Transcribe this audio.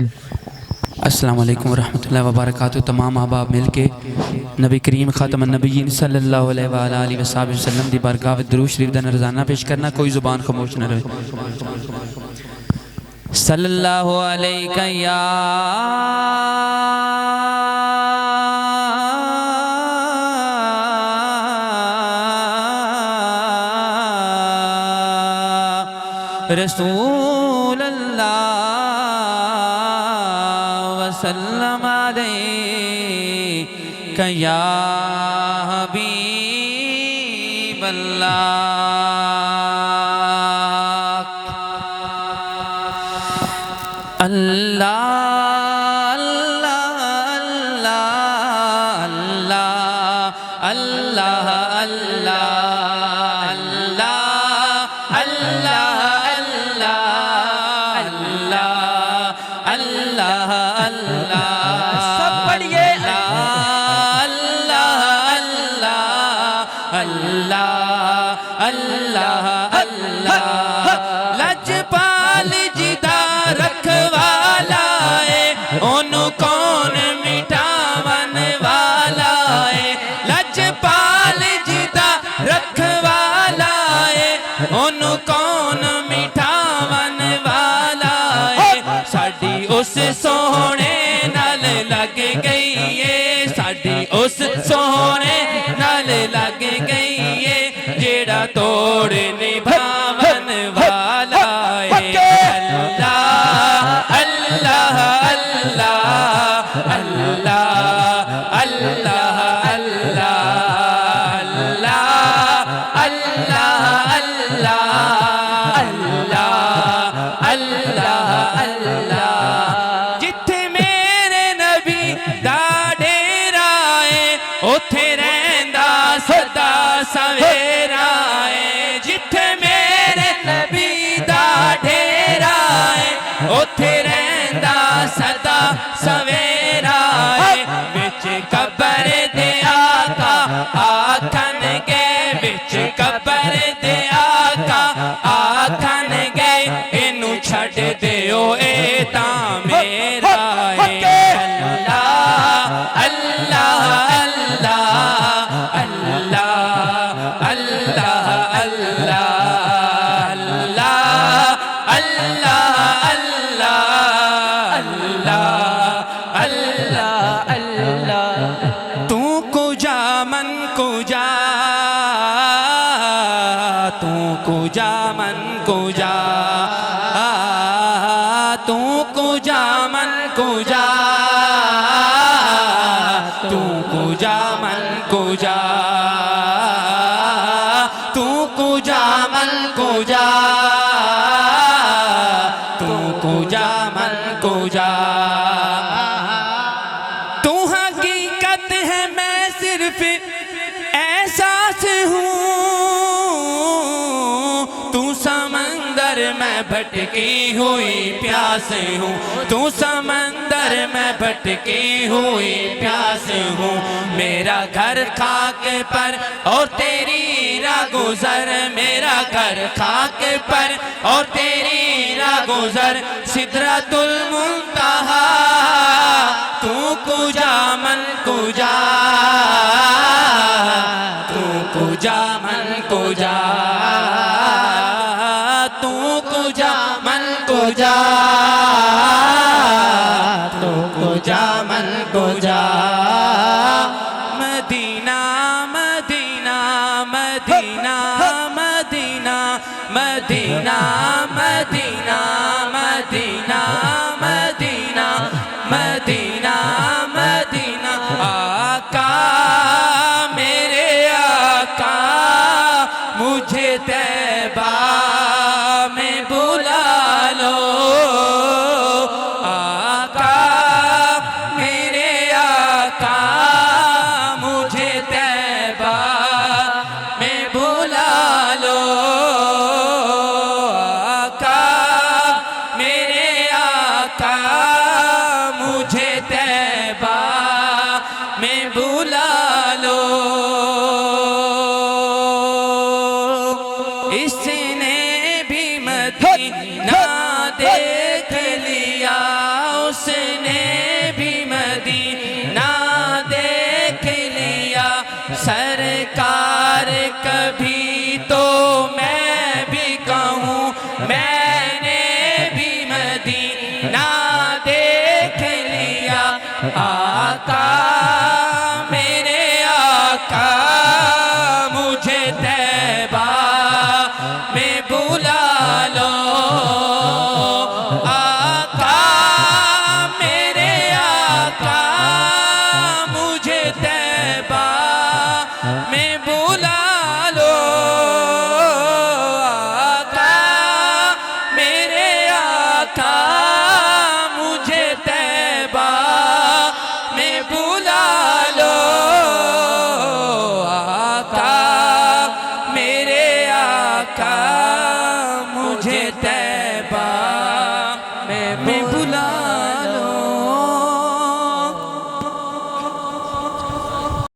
السلام علیکم ورحمۃ اللہ وبرکاتہ۔ تمام احباب مل کے نبی کریم خاتم النبیین صلی اللہ علیہ وآلہ وسلم دی بارگاہ وچ درود شریف دا نذرانہ پیش کرنا، کوئی زبان خاموش نہ رہے۔ صلی اللہ علیہ یا رسول اللہ وسلم علیک یا حبیب اللہ۔ اللہ اللہ اللہ اللہ اللہ اللہ سب پڑھئے اللہ اللہ اللہ لجپال جدا رکھوالا ہے انہوں کون مٹاون والا ہے، لجپال جدا رکھوالا ہے انہوں کون مٹاون والا ہے۔ ساڑی اس سونے نال لگ گئی ہے، ساڑی اس سونے نال لگ گئی ہے، جیڑا توڑ نبھاون والا ہے۔ اللہ اللہ اللہ اللہ اللہ اللہ اللہ اللہ اللہ جتھے میرے نبی دا ڈیرا ہے اوتھے رہندا سدا سویرا ہے، جتھے میرے نبی دا ڈیرا ہے اوتھے رہندا سدا سویرا ہے۔ وچ قبر دے آقا آکھن گے، وچ قبر دے آقا آکھن گے اینوں چھڈ دیو اے تاں میرا ہے۔ اللہ اللہ اللہ اللہ اللہ اللہ اللہ اللہ اللہ تو کجا من کجا، تو کجا من کجا، تو کجا من کجا، تو کجا من کجا، تو کجا من کجا، تو کجا من کجا۔ تو حقیقت ہے میں صرف احساس ہوں، تو سمندر میں بھٹکی ہوئی پیاس ہوں، تو سمندر میں بھٹکی ہوئی پیاس ہوں۔ میرا گھر خاک پر اور تیری راہ گزر، میرا گھر خاک پر اور تیری راہ گزر، سدرۃ المنتہا تو کجا من کجا، تو کجا من کجا، تو کجا من کجا، تو کجا من کجا۔ مدینہ مدینہ مدینہ مدینہ مدینہ مدینہ مدینہ مدینہ مدینہ مدینہ آقا میرے آقا مجھے طیبہ میں بلا لو، آقا میرے آقا مجھے طیبہ میں بلا لو، آقا میرے آقا مجھے طیبہ میں بلا لو۔ اس نے بھی مدینہ دیکھ لیا، اس لا